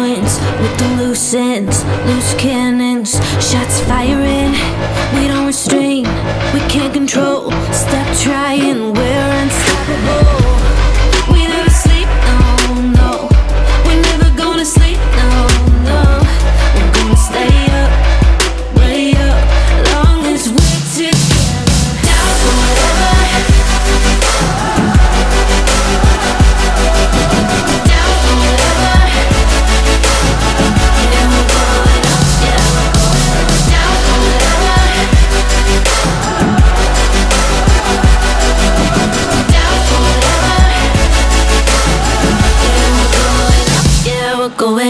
points with the loose ends, loose cannons, shots firing. We don't restrain, we can't control. Stop trying, we're unstoppable. We never sleep, no, no. We're never gonna sleep, no, no. We're gonna stay up, way up, long as we're together. Down forever. Down forever. Yeah, we're going up, yeah, we're going up. Down forever. Down forever. Yeah, we're going up, yeah, we're going